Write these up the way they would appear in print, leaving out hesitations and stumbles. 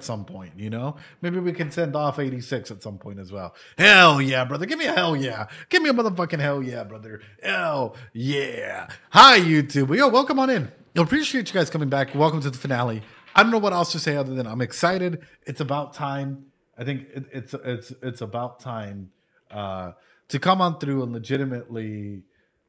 at some point, you know? Maybe we can send off 86 at some point as well. Hell yeah, brother. Give me a hell yeah. Give me a motherfucking hell yeah, brother. Hell yeah. Hi, YouTube. Yo, welcome on in. I appreciate you guys coming back. Welcome to the finale. I don't know what else to say other than I'm excited. It's about time. I think it's about time to come on through and legitimately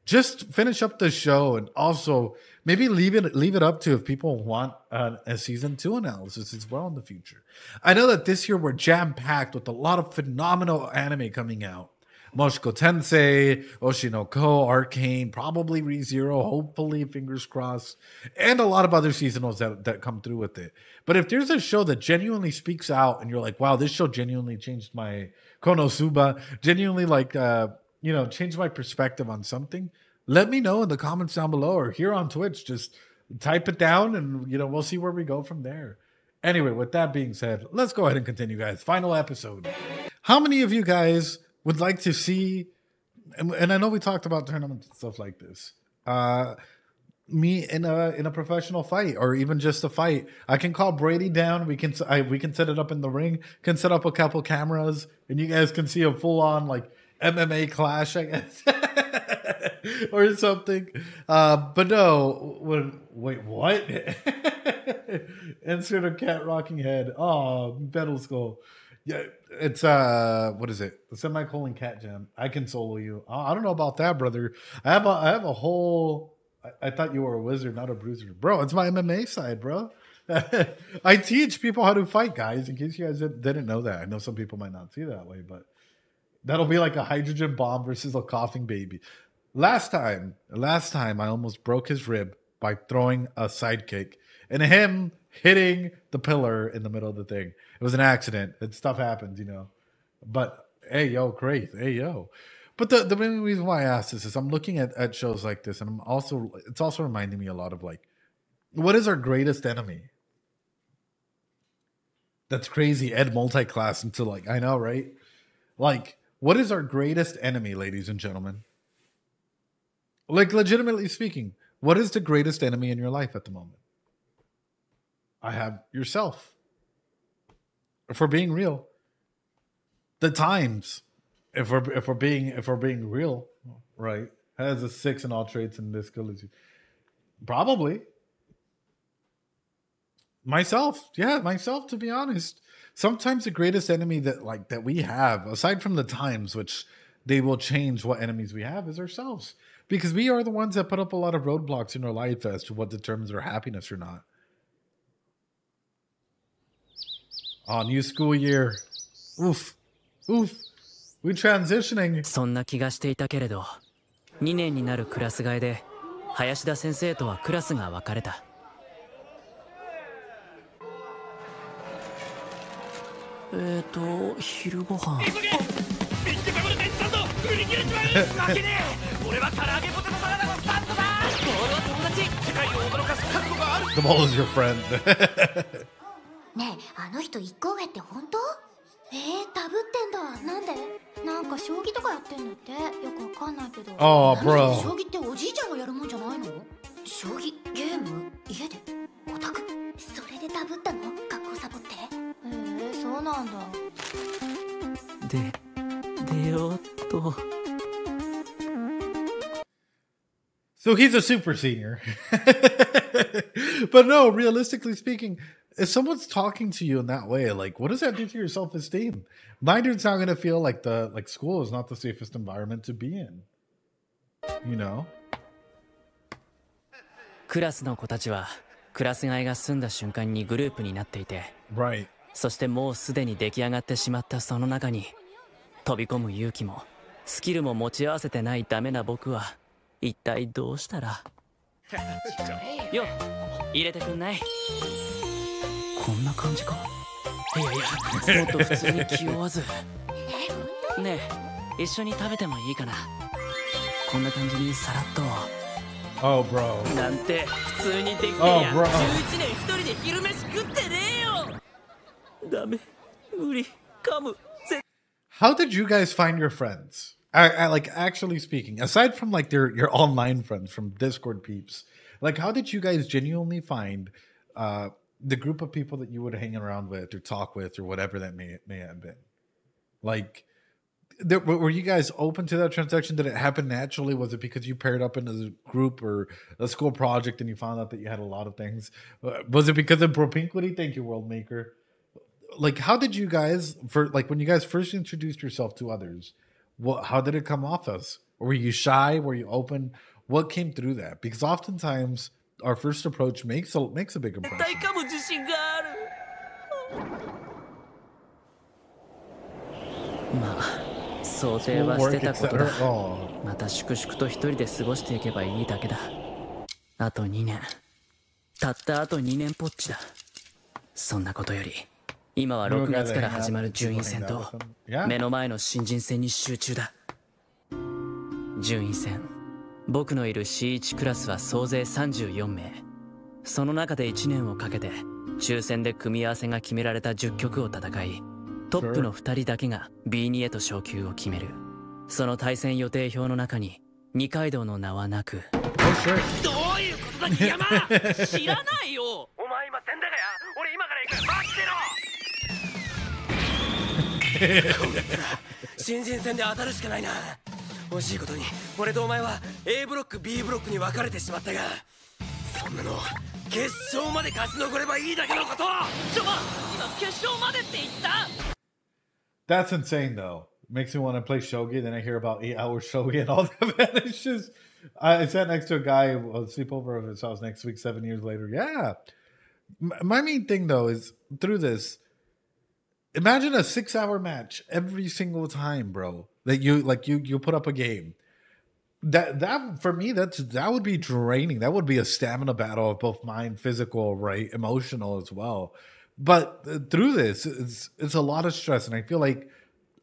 just finish up the show, and also maybe leave it up to if people want a season 2 analysis as well in the future. I know that this year we're jam-packed with a lot of phenomenal anime coming out. Moshiko Tensei, Oshinoko, Arcane, probably ReZero, hopefully, fingers crossed, and a lot of other seasonals that come through with it. But if there's a show that genuinely speaks out and you're like, wow, this show genuinely changed my Konosuba, genuinely changed my perspective on something, let me know in the comments down below or here on Twitch. Just type it down and, we'll see where we go from there. Anyway, with that being said, let's go ahead and continue, guys. Final episode. How many of you guys would like to see, and I know we talked about tournaments and stuff like this, me in a professional fight, or even just a fight? I can call Brady down. We can set it up in the ring. Can set up a couple cameras, and you guys can see a full on MMA clash, I guess, or something. But no, wait, what? Insert a cat rocking head. Oh, Metal Skull. Yeah, it's what is it? The semicolon cat jam. I can solo you. Oh, I don't know about that, brother. I have a whole. I thought you were a wizard, not a bruiser, bro. It's my MMA side, bro. I teach people how to fight, guys. In case you guys didn't know that, I know some people might not see it that way, but that'll be like a hydrogen bomb versus a coughing baby. Last time, I almost broke his rib by throwing a sidekick and him hitting the pillar in the middle of the thing. It was an accident. Stuff happens, But hey, yo, great. Hey, yo. But the main reason why I asked this is I'm looking at shows like this, and it's also reminding me a lot of what is our greatest enemy? That's crazy. Ed multi-class into I know, right? What is our greatest enemy, ladies and gentlemen? Legitimately speaking, what is the greatest enemy in your life at the moment? I have yourself. If we're being real, the times, if we're being real, right, has a 6 in all traits and this skill. Probably myself. Yeah, myself, to be honest. Sometimes the greatest enemy that we have, aside from the times, which they will change what enemies we have, is ourselves. Because we are the ones that put up a lot of roadblocks in our life as to what determines our happiness or not. Oh, new school year. Oof. We're transitioning. そんな気がしていたけれど、2年になるクラス替えで林田先生とはクラスが分かれた。昼ご飯。急げ！ビッグペブルでちゃんと振り切れちまう！負けねえ！俺は唐揚げポテトサラダのスタンドだ！ボールは友達！世界を驚かす覚悟がある！ The ball is your friend. ねえ、あの人一個上って本当？ダブってんだ。なんで？なんか将棋とかやってんのって。よくわかんないけど。Oh, bro. 将棋っておじいちゃんがやるもんじゃないの？将棋、ゲーム、家で、オタク。それでダブったの？学校サボって。そうなんだ。出ようと。So he's a super senior. But no, realistically speaking, if someone's talking to you in that way, what does that do to your self-esteem? My dude's not going to feel like school is not the safest environment to be in. クラスの子たちはクラス替えが済んだ瞬間にグループになっていて、Right. そしてもうすでに出来上がってしまったその中に飛び込む勇気もスキルも持ち合わせてないダメな僕は一体どうしたら。よ、入れてくんない？こんな感じか。いやもっと普通に気負わず。ねえ、一緒に食べてもいいかな。こんな感じにさらっと。Oh, bro. なんて普通にできてや。11年一人で昼飯食ってねえよ。ダメ、無理、噛む。How did you guys find your friends? Actually speaking, aside from your online friends from Discord peeps, how did you guys genuinely find the group of people that you would hang around with or talk with or whatever that may have been. Like, were you guys open to that transaction? Did it happen naturally? Was it because you paired up in a group or a school project and you found out that you had a lot of things? Was it because of propinquity? Thank you, World Maker. Like, how did you guys, when you guys first introduced yourself to others, how did it come off as? Were you shy? Were you open? What came through that? Because oftentimes our first approach makes a big impression. まあ想定はしてたことだ。また粛々と一人で過ごしていけばいいだけだ。あと2年。たったあと2年ぽっちだ。そんなことより、今は6月から始まる順位戦と目の前の新人戦に集中だ。順位戦。僕のいる C1 クラスは総勢34名。その中で1年をかけて抽選で組み合わせが決められた10局を戦い、トップの2人だけが B2 へと昇級を決める。その対戦予定表の中に二階堂の名はなく。どういうことだキヤマ、知らないよ。お前今戦だがや、俺今から行く、待ってろ。こうなったら新人戦で当たるしかないな。惜しいことに俺とお前は A ブロック B ブロックに分かれてしまったが、そんなの決勝まで勝ち残ればいいだけのこと。今決勝までって言った。That's insane, though. Makes me want to play shogi. Then I hear about 8-hour shogi and all that. Man, it's just, I sat next to a guy who will sleep over at his house next week, 7 years later. Yeah. My main thing, though, is through this, imagine a 6-hour match every single time, bro. That you put up a game. That for me, that would be draining. That would be a stamina battle of both mind, physical, right, emotional as well. But through this, it's a lot of stress, and I feel like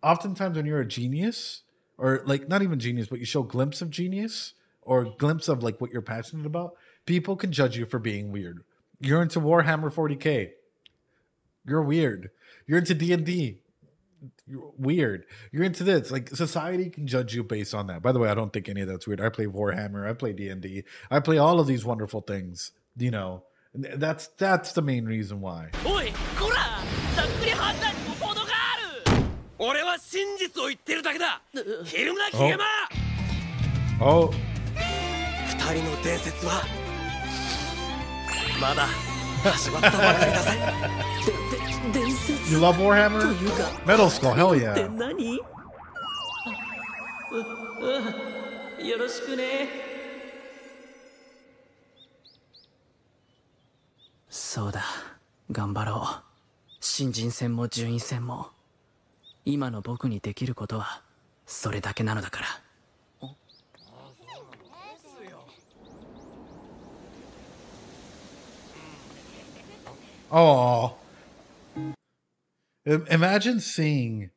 oftentimes when you're a genius, or like not even genius, but you show a glimpse of genius or a glimpse of like what you're passionate about, people can judge you for being weird. You're into Warhammer 40K, you're weird. You're into D&D, you're weird. You're into this. Like, society can judge you based on that. By the way, I don't think any of that's weird. I play Warhammer, I play D&D, I play all of these wonderful things, you know. That's the main reason why. Oh. 二人の伝説はまだ始まったばかりだぜ。伝説 You love Warhammer? Metal Skull, hell yeah. って何？よろしくね。そうだ、頑張ろう。新人戦も順位戦も今の僕にできることはそれだけなのだから。Oh, imagine seeing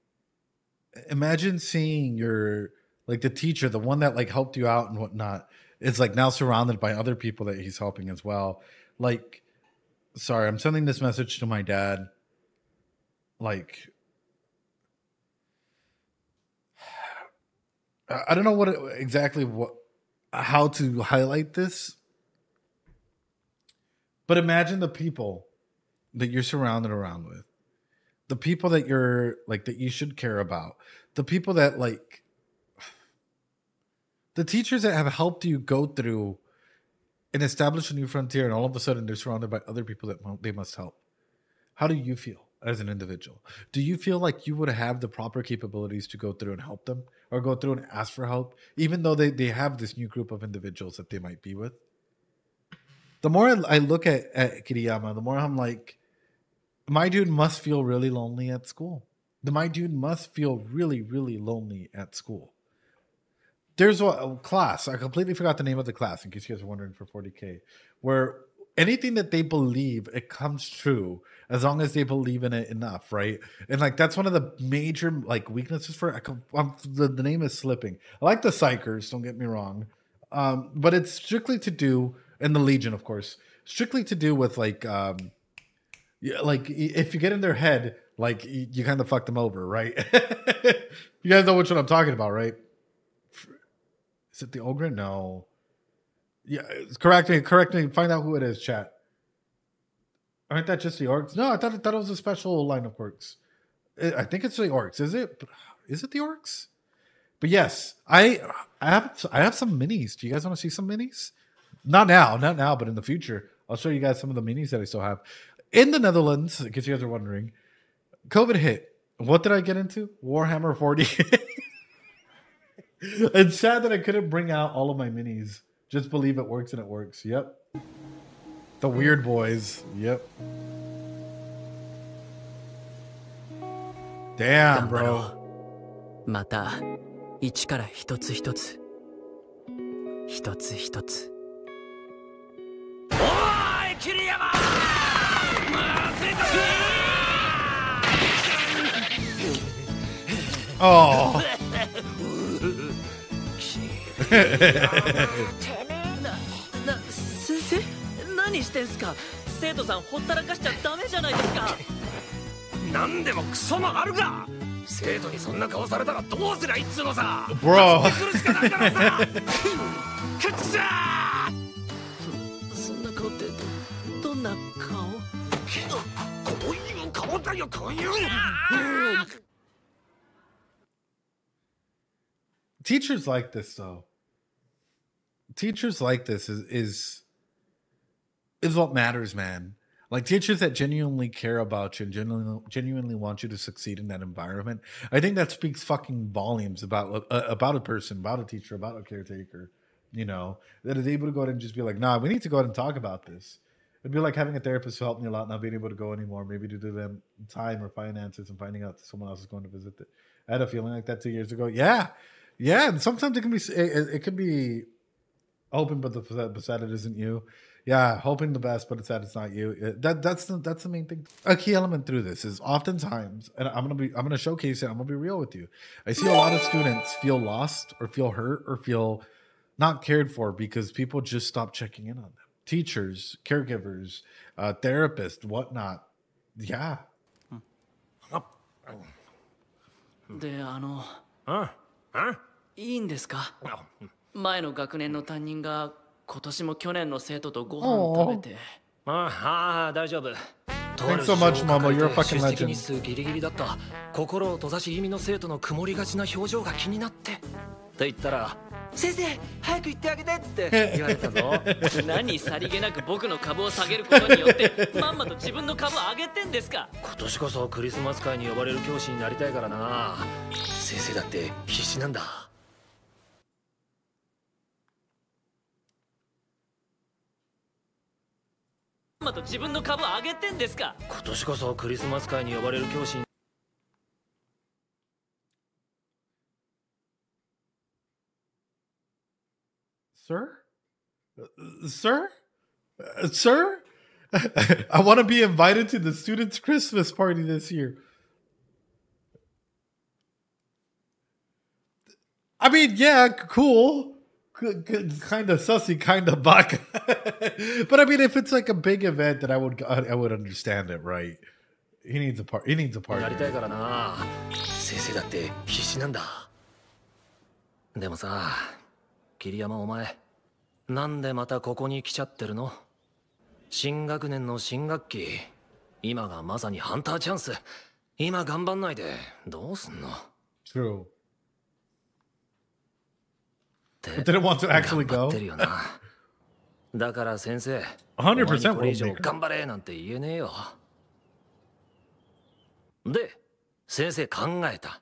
your, like, the teacher, the one that like helped you out and whatnot, is like now surrounded by other people that he's helping as well. Like, sorry, I'm sending this message to my dad. Like, I don't know how to highlight this, but imagine the people that you're surrounded around with, the people that you're like, that you should care about, the people that like, the teachers that have helped you go through and establish a new frontier, and all of a sudden they're surrounded by other people that they must help. How do you feel as an individual? Do you feel like you would have the proper capabilities to go through and help them, or go through and ask for help, even though they have this new group of individuals that they might be with? The more I look at Kiriyama, the more I'm like, my dude must feel really lonely at school. My dude must feel really, really lonely at school. There's a class, I completely forgot the name of the class, in case you guys are wondering, for 40K, where anything that they believe, it comes true as long as they believe in it enough, right? And like, that's one of the major like weaknesses for the name is slipping. I like the Psychers, don't get me wrong, but it's strictly to do, and the Legion, of course, strictly to do with like, like if you get in their head, like you kind of fuck them over, right? You guys know which one I'm talking about, right? Is it the Ogre? No. Yeah, correct me. Find out who it is, chat. Aren't that just the orcs? No, I thought it was a special line of orcs. I think it's the orcs. Is it? Is it the orcs? But yes, I have some minis. Do you guys want to see some minis? Not now, but in the future, I'll show you guys some of the minis that I still have. In the Netherlands, in case you guys are wondering, COVID hit. What did I get into? Warhammer 40. It's sad that I couldn't bring out all of my minis. Just believe it works and it works. Yep. The weird boys. Yep. Damn, bro. また一から一つ一つ一つ一つ。おーい桐山、Oh. 先生、何してんすか。生徒さんほったらかしちゃダメじゃないですか。何でもクソもあるが、生徒にそんな顔されたらどうすりゃいいっつうのさ。Bro. 来るしかないだろうさ。くっちゃー。そんな顔ってどんな顔？こういう顔だよ、こういう。Teachers like this though. Teachers like this is what matters, man. Like teachers that genuinely care about you and genuinely want you to succeed in that environment. I think that speaks fucking volumes about a person, about a teacher, about a caretaker, you know, that is able to go ahead and just be like, nah, we need to go ahead and talk about this. It'd be like having a therapist who helped me a lot, not being able to go anymore, maybe due to them time or finances and finding out that someone else is going to visit it. I had a feeling like that 2 years ago. Yeah. Yeah. And sometimes it can be hoping, but beside it isn't you. Yeah, hoping the best, but it's sad it's not you. That's the main thing. A key element through this is oftentimes, and I'm gonna showcase it. I'm gonna be real with you. I see a lot of students feel lost or feel hurt or feel not cared for because people just stop checking in on them. Teachers, caregivers, therapists, whatnot. Yeah. で、いいんですか？前の学年の担任が今年も去年の生徒とご飯食べて。ああ、大丈夫。 Thanks so much, Mama. You're a fucking 出席 legend. 日数ギリギリだった。心を閉ざし気味の生徒の曇りがちな表情が気になって。と言ったら、先生、早く行ってあげてって言われたぞ。何さりげなく僕の株を下げることによってまんまと自分の株を上げてんですか。今年こそクリスマス会に呼ばれる教師になりたいからな。先生だって必死なんだ。まんまと自分の株を上げてんですか。今年こそクリスマス会に呼ばれる教師に。Sir? I want to be invited to the students' Christmas party this year. I mean, yeah, cool. Kind of sussy, kind of buck. But I mean, if it's like a big event, then I would understand it, right? He needs a part. He needs a partner. なりたいからな。先生だって必死なんだ。でもさ、桐山お前、なんでまたここに来ちゃってるの？新学年の新学期、今がまさにハンターチャンス。今頑張んないでどうすんの？ True. But didn't want to actually go. だから先生、 100% これ以上頑張れなんて言えねえよ。で、先生考えた。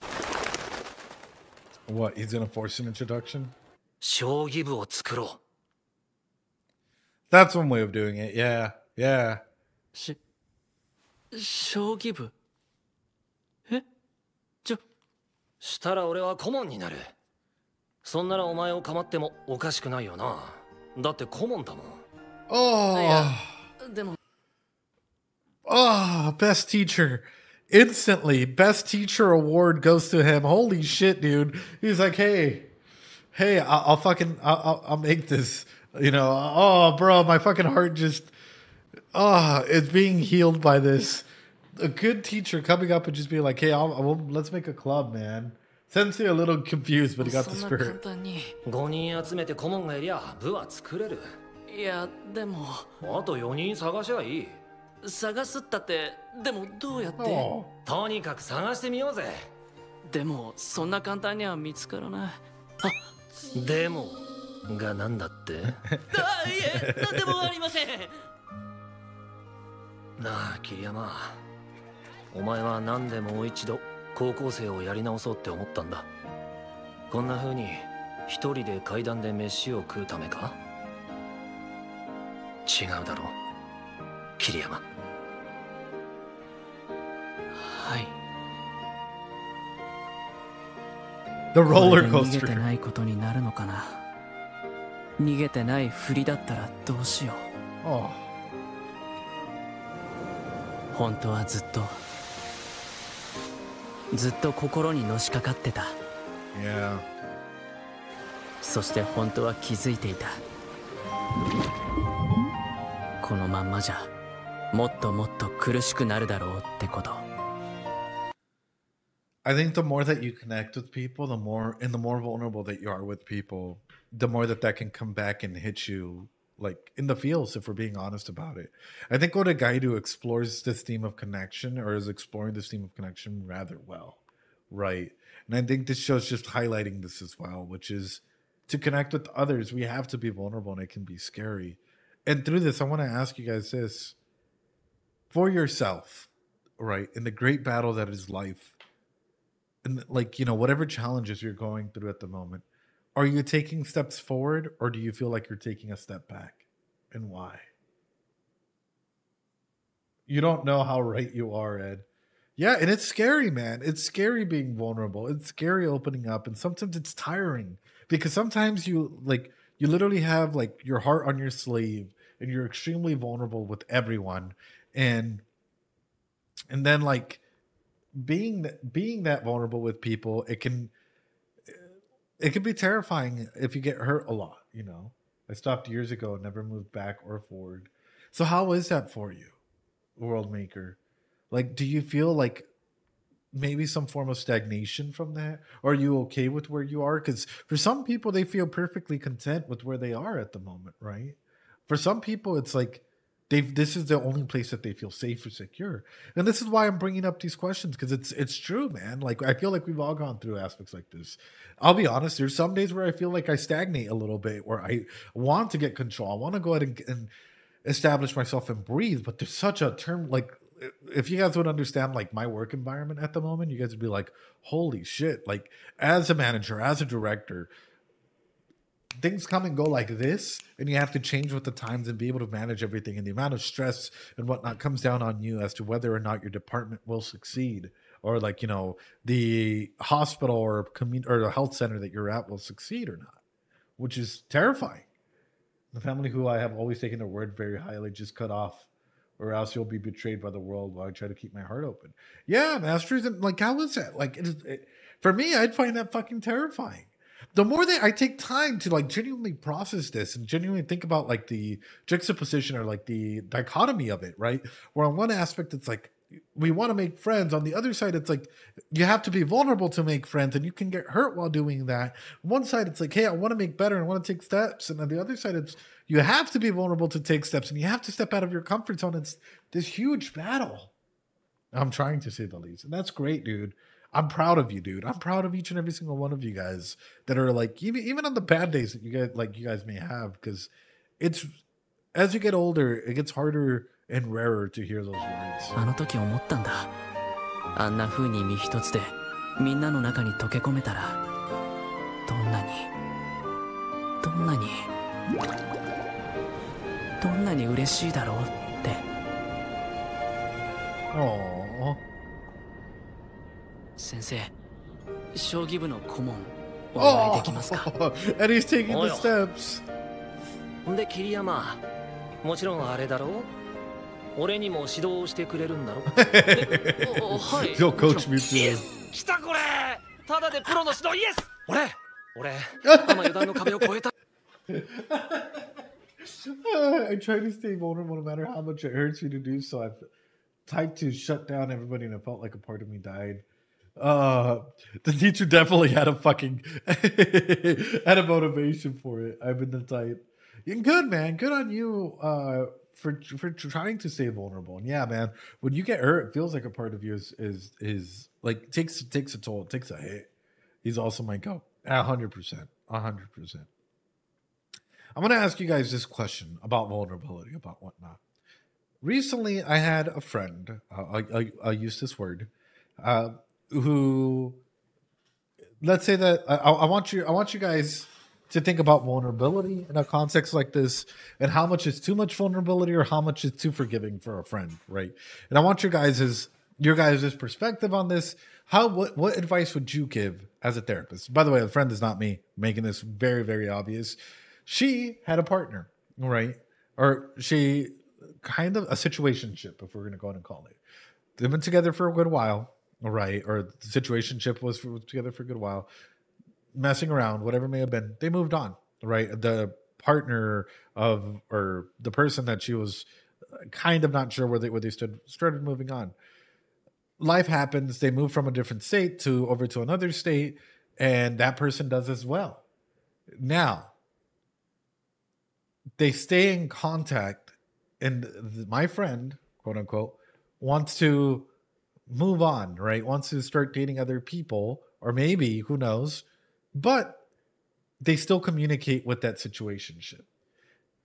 What? He's gonna force an introduction? 将棋部を作ろう。That's one way of doing it. Yeah, yeah. 将棋部？したら俺は顧問になる。そんならお前を構ってもおかしくないよな。だって顧問だもん。Oh. でも。Oh, best teacher. Instantly, best teacher award goes to him. Holy shit, dude. He's like, hey, I'll make this. You know, oh, bro, my fucking heart just, it's being healed by this. A good teacher coming up and just being like, hey, let's make a club, man. Sensei a little confused, but he got the spirit. 5人集めて顧問がいりゃ部は作れる。いや、でも。あと4人探しゃいい。探すったってでもどうやって Oh. とにかく探してみようぜ。でもそんな簡単には見つからない。でもがなんだって？いえ、なんでもありません。なあ桐山、お前は何でもう一度高校生をやり直そうって思ったんだ。こんな風に一人で階段で飯を食うためか？違うだろう桐山。はい。 The roller これで逃げて coaster. ないことになるのかな。逃げてないふりだったらどうしよう。 Oh. 本当はずっと心にのしかかってた。 Yeah. そして本当は気づいていた。このまんまじゃもっともっと苦しくなるだろうってこと。 I think the more that you connect with people, the more vulnerable that you are with people, the more that can come back and hit you like in the feels, if we're being honest about it. I think what a guy who explores this theme of connection or is exploring this theme of connection rather well, right? And I think this show's just highlighting this as well, which is to connect with others, we have to be vulnerable and it can be scary. And through this, I want to ask you guys this. For yourself, right, in the great battle that is life, and like, you know, whatever challenges you're going through at the moment, are you taking steps forward or do you feel like you're taking a step back? And why? You don't know how right you are, Ed. Yeah, and it's scary, man. It's scary being vulnerable. It's scary opening up. And sometimes it's tiring because sometimes you literally have like your heart on your sleeve and you're extremely vulnerable with everyone. And then like being that vulnerable with people, it can be terrifying if you get hurt a lot, you know. I stopped years ago and never moved back or forward. So how is that for you, World Maker? Like, do you feel like maybe some form of stagnation from that? Or are you okay with where you are? Because for some people, they feel perfectly content with where they are at the moment, right? For some people, it's like this is the only place that they feel safe or secure. And this is why I'm bringing up these questions, because it's true, man. Like, I feel like we've all gone through aspects like this. I'll be honest, there's some days where I feel like I stagnate a little bit, where I want to get control. I want to go ahead and establish myself and breathe. But there's such a term, like, if you guys would understand like my work environment at the moment, you guys would be like, holy shit. Like, as a manager, as a director, things come and go like this, and you have to change with the times and be able to manage everything. And the amount of stress and whatnot comes down on you as to whether or not your department will succeed, or like, you know, the hospital or the health center that you're at will succeed or not, which is terrifying. The family who I have always taken their word very highly just cut off, or else you'll be betrayed by the world while I try to keep my heart open. Yeah, Masters, and like, how is that? Like, for me, I'd find that fucking terrifying. The more that I take time to like genuinely process this and genuinely think about like the juxtaposition or like the dichotomy of it, right? Where on one aspect, it's like, we want to make friends. On the other side, it's like, you have to be vulnerable to make friends and you can get hurt while doing that. On one side, it's like, hey, I want to make better and I want to take steps. And on the other side, it's, you have to be vulnerable to take steps and you have to step out of your comfort zone. It's this huge battle. I'm trying to say the least. And that's great, dude. I'm proud of you, dude. I'm proud of each and every single one of you guys that are like, even on the bad days that you guys may have, because it's, as you get older, it gets harder and rarer to hear those words. あの時思ったんだ。あんな風に身一つでみんなの中に溶け込めたら、どんなに嬉しいだろうって。Aww. 先生、将棋部の顧問お願いできますか？ And he's taking the steps. で桐山、もちろんあれだろう。俺にも指導してくれるんだろ。はい。He'll coach me too. イエス、来たこれ。ただでプロの指導イエス。俺、今油断の壁を越えた。I try to stay vulnerable no matter how much it hurts me to do so. I've tried to shut down everybody and it felt like a part of me died. The teacher definitely had a fucking had a motivation for it. I've been the type. Good, man. Good on you for trying to stay vulnerable. And yeah, man, when you get hurt, it feels like a part of you is like takes a toll, takes a hit. He's also my goat. 100%. 100%. I'm gonna ask you guys this question about vulnerability, about whatnot. Recently, I had a friend. I'll use this word. Who, let's say that I want you guys to think about vulnerability in a context like this, and how much is too much vulnerability or how much is too forgiving for a friend, right? And I want your guys' perspective on this. What advice would you give as a therapist? By the way, the friend is not me, making this very, very obvious. She had a partner, right? Or she kind of a situationship, if we're going to go ahead and call it. They've been together for a good while, right? Or the situationship was together for a good while, messing around, whatever it may have been. They moved on, right? The partner of, or the person that she was kind of not sure where they stood, started moving on. Life happens. They move from a different state over to another state, and that person does as well. Now, they stay in contact, and my friend, quote unquote, wants to move on, right? Wants to start dating other people, or maybe, who knows, but they still communicate with that situationship.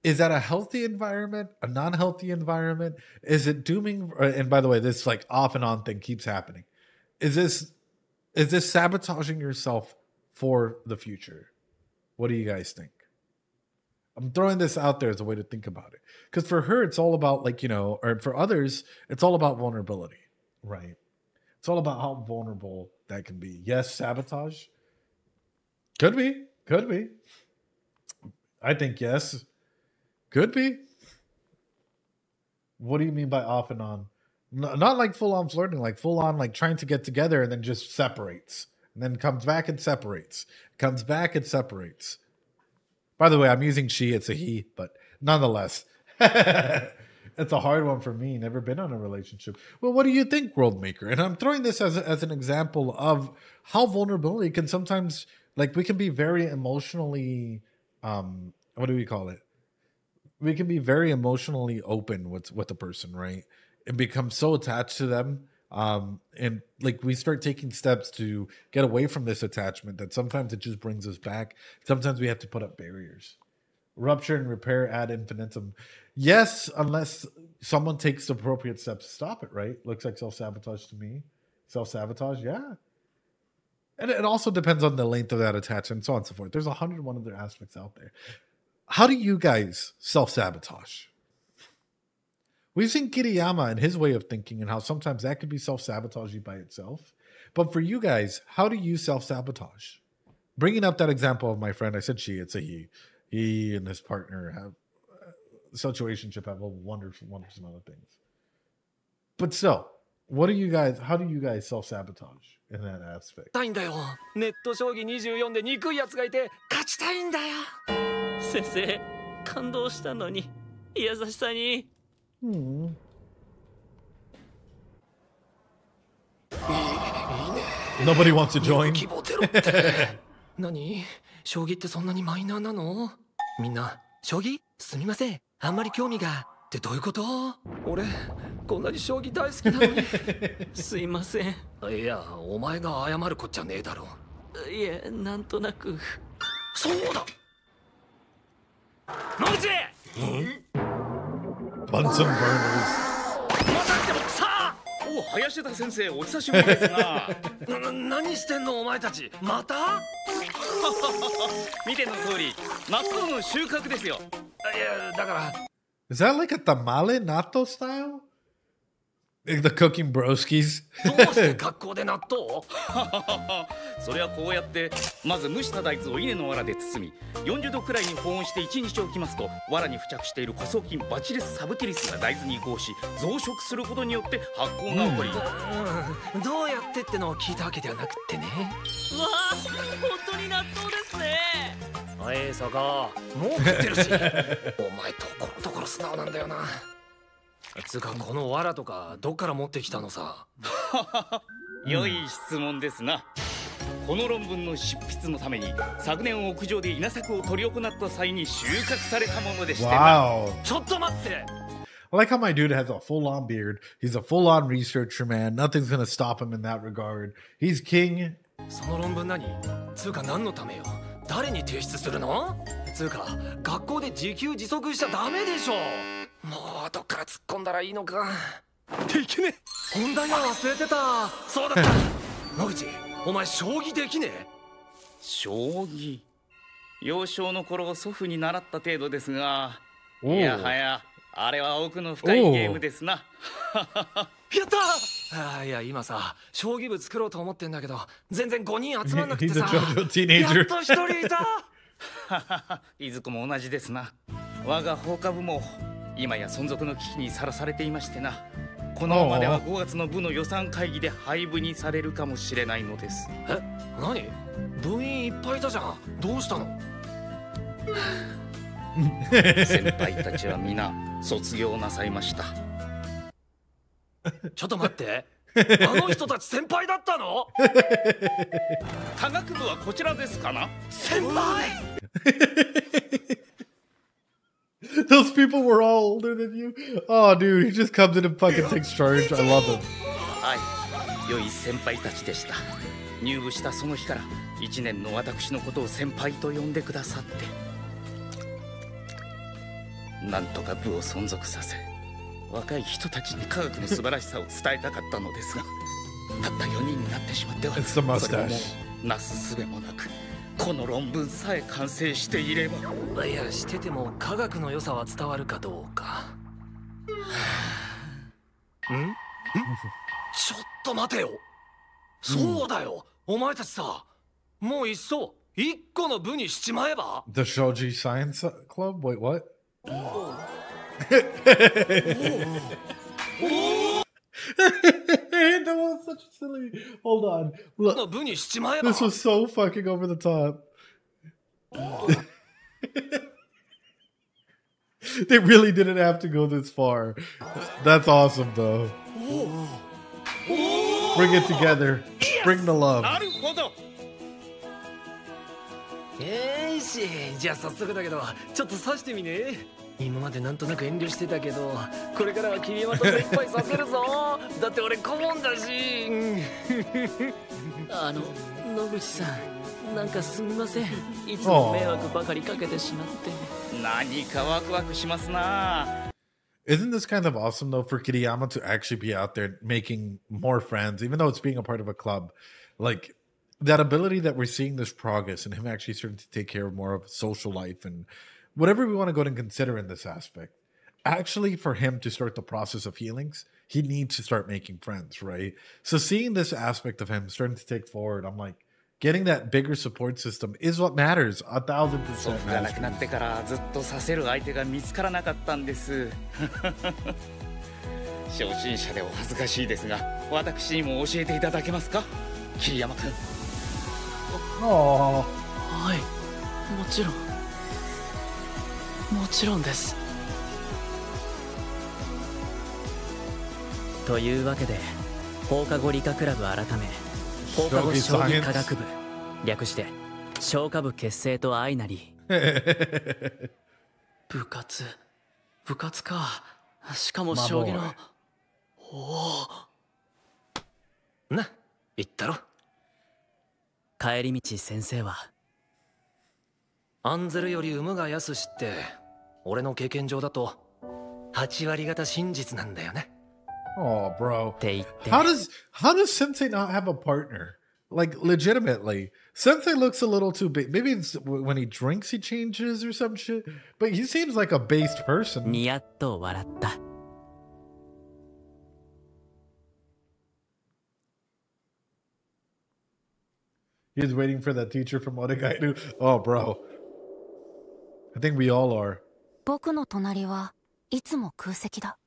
Is that a healthy environment, a non-healthy environment? Is it dooming? And by the way, this like off and on thing keeps happening. Is this sabotaging yourself for the future? What do you guys think? I'm throwing this out there as a way to think about it. Because for her, it's all about or for others, it's all about vulnerability, right? It's all about how vulnerable that can be. Yes, sabotage. Could be. I think yes. Could be. What do you mean by off and on? Not like full on flirting, like full on like trying to get together and then just separates. And then comes back and separates. Comes back and separates. By the way, I'm using she, it's a he, but nonetheless, it's a hard one for me. Never been on a relationship. Well, what do you think, World Maker? And I'm throwing this as an example of how vulnerability can sometimes, like, we can be very emotionally, what do we call it? We can be very emotionally open with a person, right? And become so attached to them. And like we start taking steps to get away from this attachment that sometimes it just brings us back. Sometimes we have to put up barriers. Rupture and repair ad infinitum. Yes, unless someone takes the appropriate steps to stop it, right? Looks like self-sabotage to me. Self-sabotage, yeah. And it also depends on the length of that attachment and so on and so forth. There's 101 other aspects out there. How do you guys self-sabotage? We've seen Kiriyama and his way of thinking and how sometimes that could be self-sabotaging by itself. But for you guys, how do you self-sabotage? Bringing up that example of my friend, I said she, it's a he. He and his partner have a situationship, have a wonderful amount of things. But still, how do you guys self-sabotage in that aspect? ネット将棋24で憎いやつがいて勝ちたいんだよ。先生、感動したのに、優しさに。Nobody wants to join. 何？将棋ってそんなにマイナーなの？みんな、将棋？すみません。あんまり興味が。ってどういうこと？俺、こんなに将棋大好きなのに。すいません。いや、お前が謝るこっちゃねえだろ。いえ、なんとなく。そうだ！野口！Bunsen burners。またしてもさあ！お、林田先生、お久しぶりですな。何してんのお前たち？また？見ての通り、納豆の収穫ですよ。いや、だから。Is that like a tamale natto style? Like the cooking broskies? どうして学校で納豆？それはこうやってまず蒸した大豆を稲の藁で包み40度くらいに保温して1日置きますと藁に付着している枯草菌バチレスサブティリスが大豆に移行し増殖することによって発酵が起こり、どうやってってのを聞いたわけではなくってね。わあ、本当に納豆ですね。おいそこもう食ってるしお前ところどころ素直なんだよな。つうかこの藁とかどっから持ってきたのさ。良い質問ですな。この論文の執筆のために昨年屋上で稲作を執り行った際に収穫されたものでしてな。ちょっと待って。I like how my dude has a full-on beard. He's a full-on researcher, man. Nothing's gonna stop him in that regard. He's king. その論文何つうか何のためよ誰に提出するのつうか学校で自給自足しちゃダメでしょもうどっから突っ込んだらいいのかできねえ本題は忘れてたそうだった野口お前将棋できねえ将棋幼少の頃祖父に習った程度ですがおういやはやあれは奥の深いゲームですなやったいや今さ将棋部作ろうと思ってんだけど全然5人集まんなくて He's a さ JoJo teenager. やっと1人いたいずこも同じですな我が放課部も今や存続の危機にさらされていましてなこのままでは5月の部の予算会議で廃部にされるかもしれないのですえ何部員いっぱいいたじゃんどうしたの先輩たちは皆卒業なさいましたちょっと待ってあの人たち先輩だったの科学部はこちらですかな先輩 Those people were all older than you. Oh, dude, he just comes in and fucking takes charge. I love him. はい良い先輩たちでした入部したその日から1年の私のことを先輩と呼んでくださってなんとか部を存続させ若い人たちに科学の素晴らしさを伝えたかったのですがたった4人になってしまっては It's the それもも mustache. うなすすべもなくこの論文さえ完成していればいやしてても科学の良さは伝わるかどうかんちょっと待てよそうだよ、お前たちさもういっそ1個の部にしちまえば The Shoji Science Club? Wait, what? That was such a silly. Hold on. の Look, 部にしちまえば this was so fucking over the top. They really didn't have to go this far. That's awesome, though. Bring it together. Bring the love. なるほどよしじゃあ早速だけどちょっと刺してみね今までなんとなく遠慮してたけどこれからは桐山と目いっぱいさせるぞだって俺顧問だし野口さんなんかすみませんいつも迷惑ばかりかけてしまって何かワクワクしますな Isn't this kind of awesome, though, for Kiriyama to actually be out there making more friends, even though it's being a part of a club? Like, that ability that we're seeing this progress and him actually starting to take care of more of social life and whatever we want to go and consider in this aspect. Actually, for him to start the process of healings, he needs to start making friends, right? So seeing this aspect of him starting to take forward, I'm like, getting that bigger support system is what matters. 1000% 祖父が亡 matters. くなってからずっとさせる相手が見つからなかったんです初心者でお恥ずかしいですが私にも教えていただけますか桐山君 Aww. はいもちろんですというわけで放課後理科クラブ改め放課後将棋科学部略して商科部結成と相なり部活かしかも将棋のな言ったろ帰り道先生はアンゼルより有無が安しって俺の経験上だと8割方真実なんだよね Oh, bro. って言って How does Sensei not have a partner? Like, legitimately. Sensei looks a little too big. Maybe it's when he drinks he changes or some shit. But he seems like a based person. ニヤッと笑った He's waiting for that teacher from Oregairu. Oh, bro. I think we all are. 僕の隣はいつも空席だ。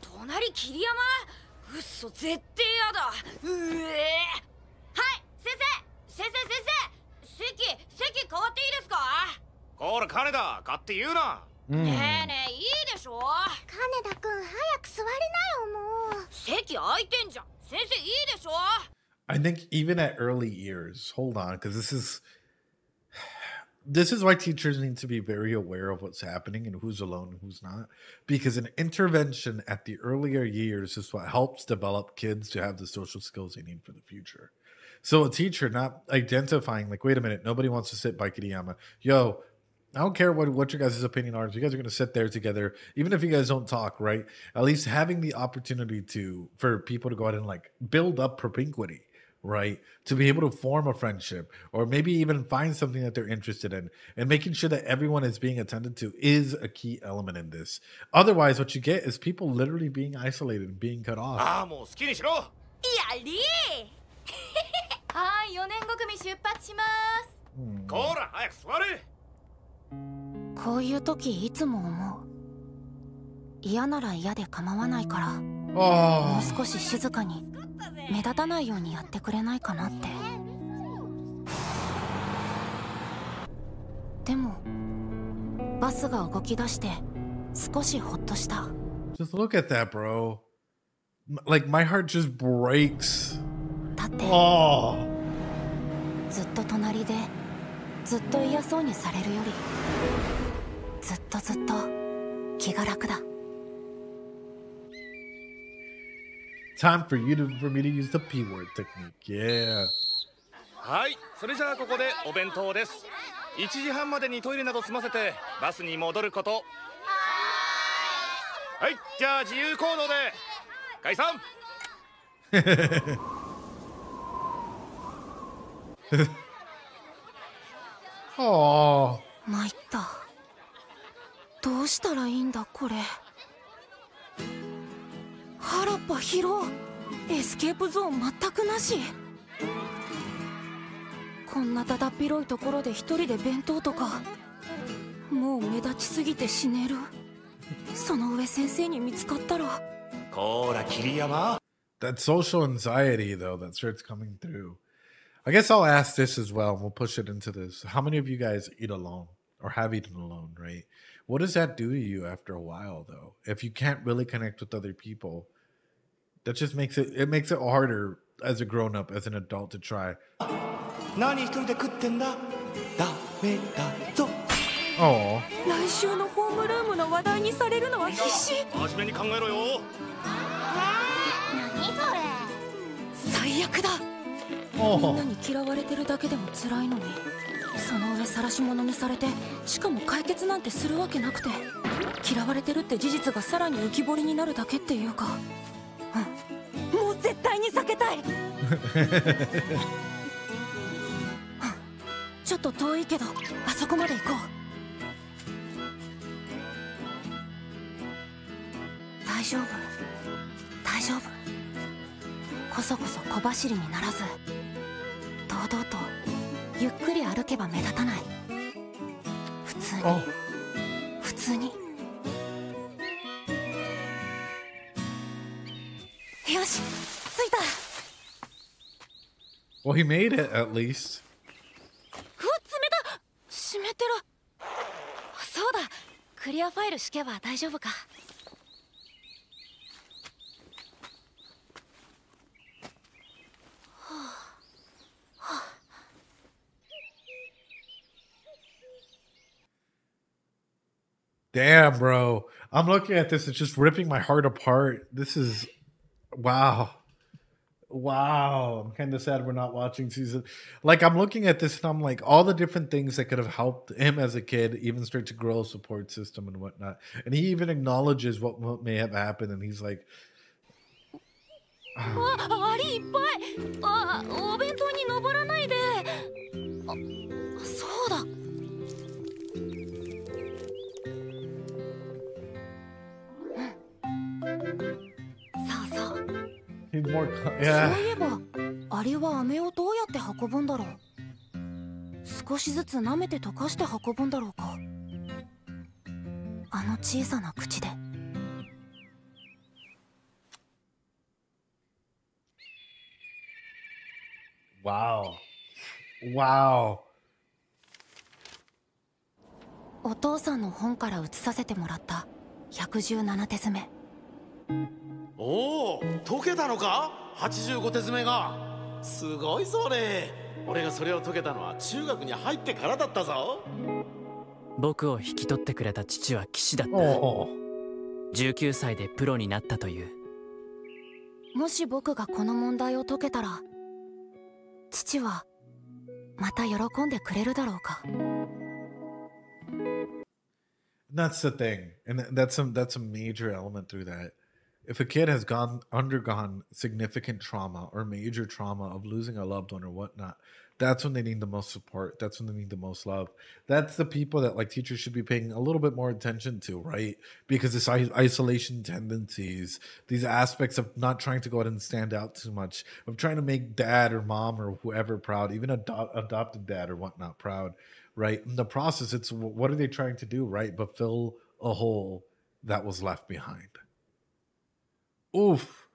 隣桐山うっそ絶対やだはい先生席変わっていいですかこら金田勝手言うなねえいいでしょ金田くん早く座りなよもう。席空いてんじゃん先生いいでしょ I think even at early years, hold on, because this is why teachers need to be very aware of what's happening and who's alone and who's not. Because an intervention at the earlier years is what helps develop kids to have the social skills they need for the future. So a teacher not identifying, like, wait a minute, nobody wants to sit by Kiriyama. Yo, I don't care what your guys' opinion are. If you guys are going to sit there together, even if you guys don't talk, right? At least having the opportunity for people to go ahead and like build up propinquity, right? To be able to form a friendship or maybe even find something that they're interested in, and making sure that everyone is being attended to is a key element in this. Otherwise, what you get is people literally being isolated and being cut off. ああ、もう好きにしろ。やりはい、4年5組出発します。こら、早く座れ。こういう時いつも思う。嫌なら嫌で構わないから、もう少し静かに目立たないようにやってくれないかなって。でもバスが動き出して少しホッとした。 Just look at that, bro. Like my heart just breaks. だって Oh. ずっと隣でずっと嫌そうにされるよりずっと気が楽だ。 Time for me to use the P word technique. Yeah. はい、それじゃあここでお弁当です。1時半までにトイレなど済ませてバスに戻ること。はい、じゃあ自由行動で解散。Oh. 参った。どうしたらいいんだこれ。原っぱ広。エスケープゾーン全くなし。こんなだだっ広いところで一人で弁当とか。もう目立ちすぎて死ねる。その上先生に見つかったら。こら、桐山。 That social anxiety, though, that starts coming through. I guess I'll ask this as well. We'll push it into this. How many of you guys eat alone or have eaten alone, right? What does that do to you after a while, though? If you can't really connect with other people, that just makes it harder as a grown-up, as an adult to try. 何一人で食ってんだ。ダメだぞ。Oh. 来週のホームルームの話題にされるのは必死。真面目に考えろよ。何それ。最悪だ。みんなに嫌われてるだけでも辛いのに、その上晒し者にされて、しかも解決なんてするわけなくて、嫌われてるって事実がさらに浮き彫りになるだけっていうか、もう絶対に避けたい。ちょっと遠いけどあそこまで行こう。大丈夫大丈夫。こそこそ小走りにならず堂々とゆっくり歩けば目立たない。普通に普通に。よし着いた。 Well, he made it at least. 湿ってる。そうだ、クリアファイル敷けば大丈夫か。Damn, bro. I'm looking at this. It's just ripping my heart apart. This is... Wow. Wow. I'm kind of sad we're not watching season. Like, I'm looking at this and I'm like, all the different things that could have helped him as a kid, even start to grow a support system and whatnot. And he even acknowledges what may have happened. And he's like... ありいっぱい。お弁当に登らないで。そうだ。そう。He's more... そういえば、あれは飴をどうやって運ぶんだろう。少しずつ舐めて溶かして運ぶんだろうか。あの小さな口で。Wow. Wow. お父さんの本から写させてもらった117手詰め。おお、解けたのか？ 85 手詰めが。すごいそれ。俺がそれを解けたのは中学に入ってからだったぞ。僕を引き取ってくれた父は騎士だった。19歳でプロになったという。もし僕がこの問題を解けたら、父はまた喜んでくれるだろうか。That's the thing, and that's a major element through that. If a kid has undergone significant trauma or major trauma of losing a loved one or whatnot, that's when they need the most support. That's when they need the most love. That's the people that like teachers should be paying a little bit more attention to, right? Because this isolation tendencies, these aspects of not trying to go out and stand out too much, of trying to make dad or mom or whoever proud, even adopted dad or whatnot proud, right? In the process, it's what are they trying to do, right? But fill a hole that was left behind. Oof.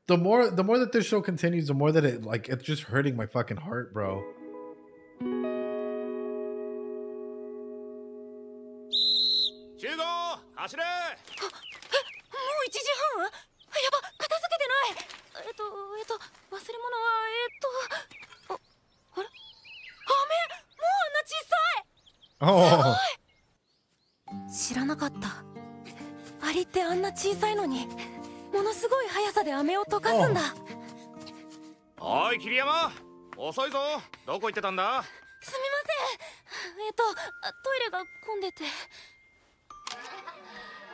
The more that this show continues, the more that it's just hurting my fucking heart, bro. 集合走れ。もう1時半？やば、片付けてない。忘れ物はあれ？雨？もうあんな小さい。知らなかった。アリってあんな小さいのにものすごい速さで飴を溶かすんだ。おい桐山、遅いぞ。どこ行ってたんだ？すみません。トイレが混んでて。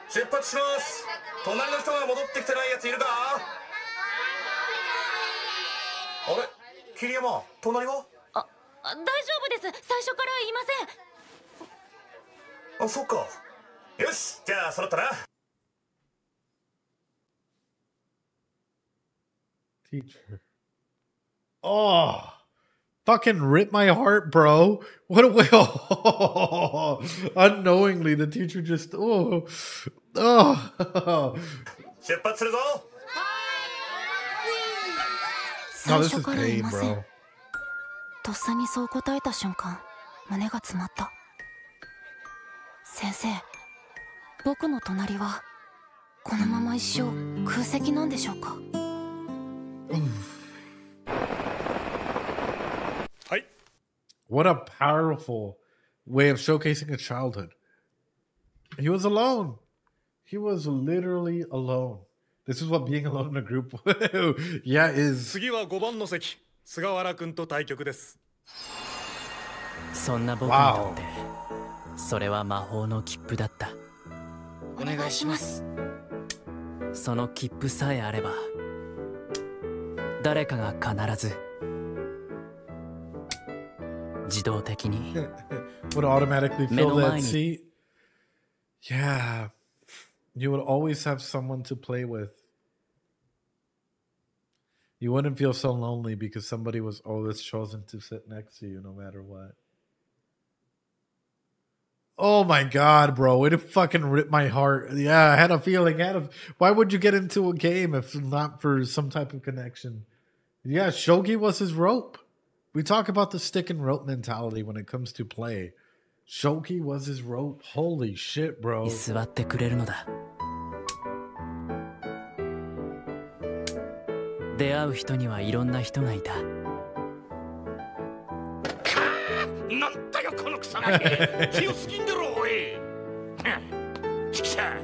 出発します。隣の人が戻ってきてないやついるか？あれ、桐山、隣は？大丈夫です。最初からいません。あ、そっか。よし、じゃあ揃ったな。Teacher. Oh, fucking rip my heart, bro. What a way. Oh, unknowingly, the teacher just. Oh. 出発するぞ。最初からいません。とっさにそう答えた瞬間、胸が詰まった。先生、僕の隣はこのまま一生空席なんでしょうか？はい。 What a powerful way of showcasing a childhood. He was alone. He was literally alone. This is what being alone in a group, yeah, is. 次は5番の席、菅原君と対局です。そんな僕にとって、それは魔法の切符だった。お願いします。その切符さえあれば、誰かが必ず自動的に would automatically fill that seat. Yeah, you would always have someone to play with. You wouldn't feel so lonely because somebody was always chosen to sit next to you no matter what. Oh my god, bro. It fucking ripped my heart. Yeah, I had a feeling. Why would you get into a game if not for some type of connection? Yeah, Shogi was his rope. We talk about the stick and rope mentality when it comes to play. Shogi was his rope. Holy shit, bro. 座ってくれるのだ。出会う人にはいろんな人がいた。なんだよこの草薙。強すぎんだろおい。ちくしゃ、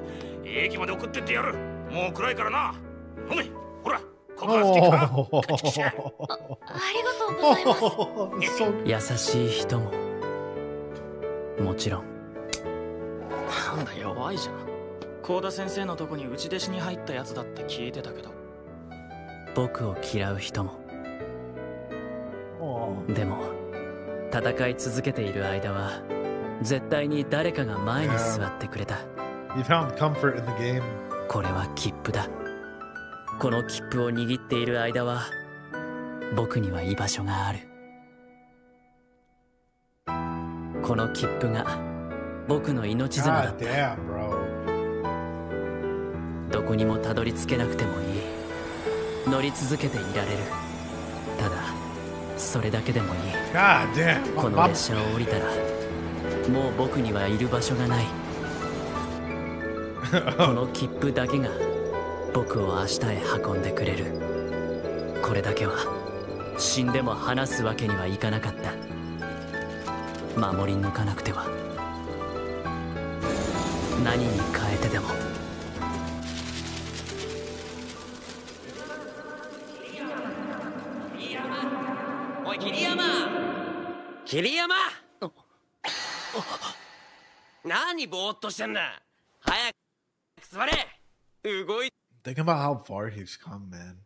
駅まで送ってってやる。もう暗いからな。おめ、ほら。ありがとうございます。優しい人ももちろん。なんだ弱いじゃん。幸田先生のとこに内弟子に入ったやつだって聞いてたけど。僕を嫌う人も。でも戦い続けている間は絶対に誰かが前に座ってくれた。これは切符だ。この切符を握っている間は僕には居場所がある。この切符が僕の命綱だった。どこにもたどり着けなくてもいい。乗り続けていられる。ただそれだけでもいい。この列車を降りたらもう僕にはいる場所がない。この切符だけが僕を明日へ運んでくれる。これだけは死んでも話すわけにはいかなかった。守り抜かなくては。何に変えてでも。おい桐山、桐山、何ぼーっとしてんだ。早く座れ。動い。 Think about how far he's come, man.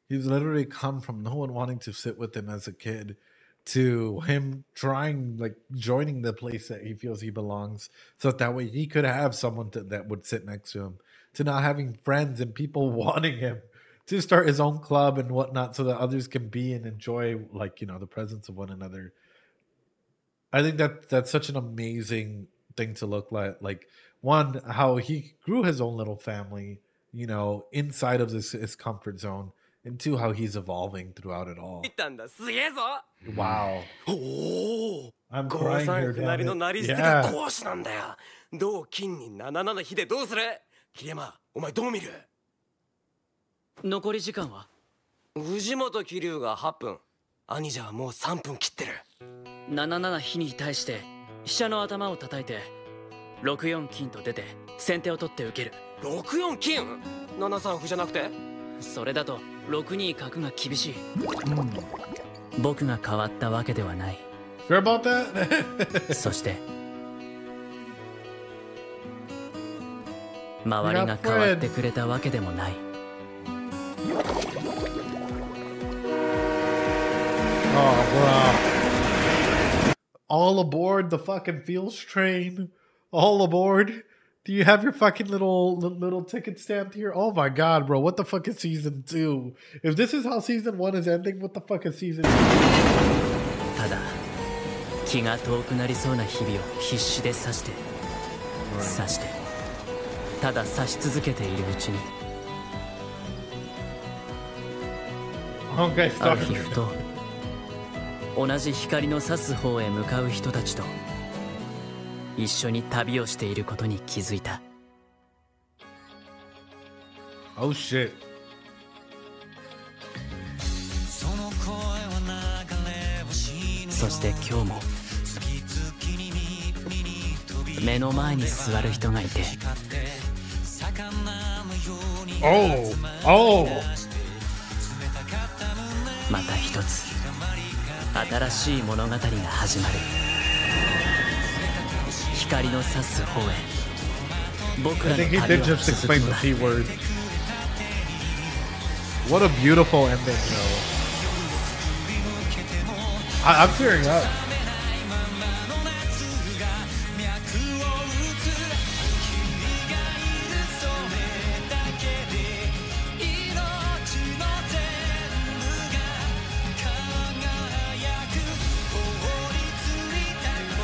He's literally come from no one wanting to sit with him as a kid to him trying, like, joining the place that he feels he belongs, so that way he could have someone that would sit next to him, to now having friends and people wanting him to start his own club and whatnot, so that others can be and enjoy, like, you know, the presence of one another. I think that's such an amazing thing to look like one, how he grew his own little family, you know, inside of his comfort zone, and two, how he's evolving throughout it all. Wow. I'm crying here, damn it. Yeah. どう金に77比でどうする？桐山、お前どう見る？残り時間は？藤本桐生が8分。兄者はもう3分切ってる。77比に対して飛車の頭を叩いて64金と出て先手を取って受ける。64金？73歩じゃなくて？それだと62角が厳しい。僕が変わったわけではない。Sure about that? そして周りが変わってくれたわけでもない。Oh, bro. All aboard the fucking Fields train. All aboard. Do you have your fucking little ticket stamped here? Oh my god, bro. What the fuck is season 2? If this is how season 1 is ending, what the fuck is season 2? ただ気が遠くなりそうな日々を必死で指して指してただ指し続けているうちに、ある日ふと同じ光の差す方へ向かう人たちと一緒に旅をしていることに気づいた。Oh shit. そして今日も目の前に座る人がいて、また一つ新しい物語が始まる。光の差す方へ僕らの旅は続くんだ。 What a beautiful ending, though. I'm tearing up.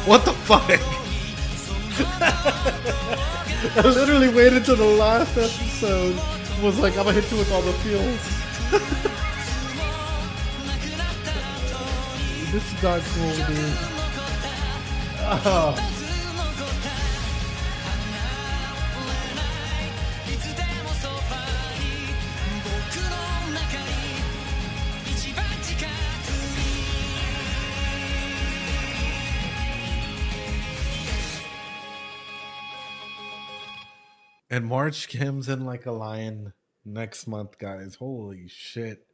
What the fuck? I literally waited till the last episode. Was like, I'm gonna hit you with all the feels. This is not cool, dude. Oh. And March comes in like a lion next month, guys. Holy shit.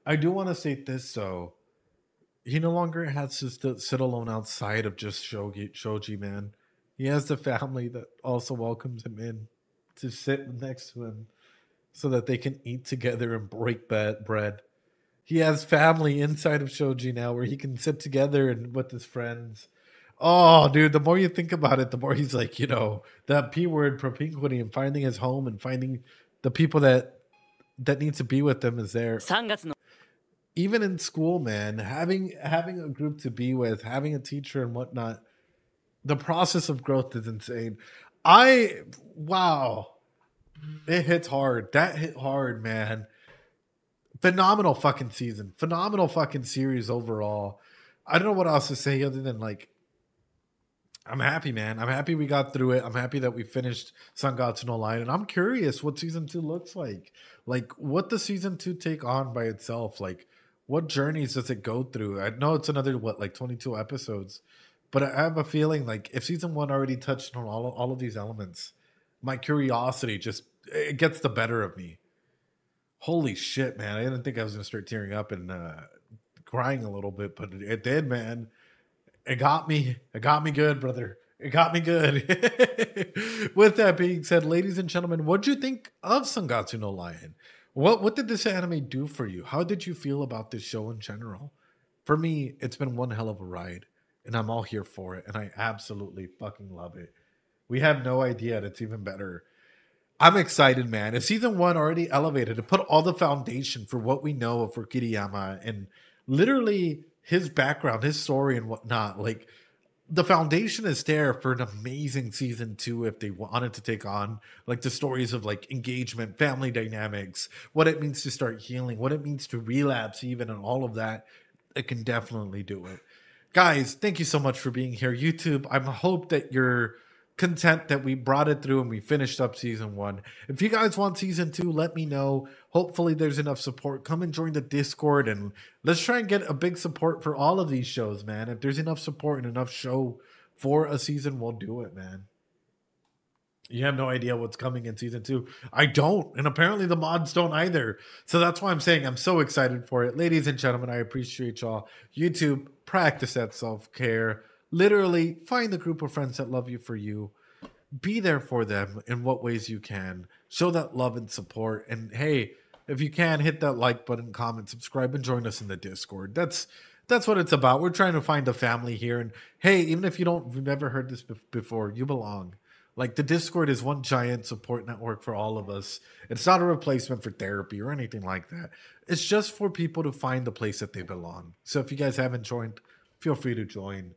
I do want to state this, though. He no longer has to sit alone outside of just Shoji, man. He has the family that also welcomes him in to sit next to him so that they can eat together and break bread. He has family inside of Shoji now where he can sit together and with his friends. Oh, dude, the more you think about it, the more he's like, you know, that P word, propinquity, and finding his home and finding the people that need to be with them is there. Even in school, man, having a group to be with, having a teacher and whatnot, the process of growth is insane. Wow. It hits hard. That hit hard, man. Phenomenal fucking season. Phenomenal fucking series overall. I don't know what else to say other than, like, I'm happy, man. I'm happy we got through it. I'm happy that we finished Sangatsu no Line. And I'm curious what season 2 looks like. Like, what does season 2 take on by itself? Like, What journeys does it go through? I know it's another, what, like 22 episodes, but I have a feeling like if season 1 already touched on all of these elements, my curiosity just, it gets the better of me. Holy shit, man. I didn't think I was going to start tearing up and crying a little bit, but it did, man. It got me. It got me good, brother. It got me good. With that being said, ladies and gentlemen, what'd you think of Sangatsu no Lion? What did this anime do for you? How did you feel about this show in general? For me, it's been one hell of a ride, and I'm all here for it, and I absolutely fucking love it. We have no idea that's even better. I'm excited, man. If season 1 already elevated and put all the foundation for what we know of for Kiriyama and literally his background, his story and whatnot, like the foundation is there for an amazing season 2 if they wanted to take on like the stories of like engagement, family dynamics, what it means to start healing, what it means to relapse even, and all of that. It can definitely do it. Guys, thank you so much for being here. YouTube, I hope that you're content that we brought it through and we finished up season 1. If you guys want season 2, let me know. Hopefully there's enough support. Come and join the Discord and let's try and get a big support for all of these shows, man. If there's enough support and enough show for a season, we'll do it, man. You have no idea what's coming in season 2. I don't, and apparently the mods don't either. So that's why I'm saying I'm so excited for it. Ladies and gentlemen, I appreciate y'all. YouTube, practice that self-care. Literally, find the group of friends that love you for you. Be there for them in what ways you can. Show that love and support. And hey, if you can, hit that like button, comment, subscribe, and join us in the Discord. That's what it's about. We're trying to find a family here. And hey, even if you've never heard this before, you belong. Like the Discord is one giant support network for all of us. It's not a replacement for therapy or anything like that. It's just for people to find the place that they belong. So if you guys haven't joined, feel free to join.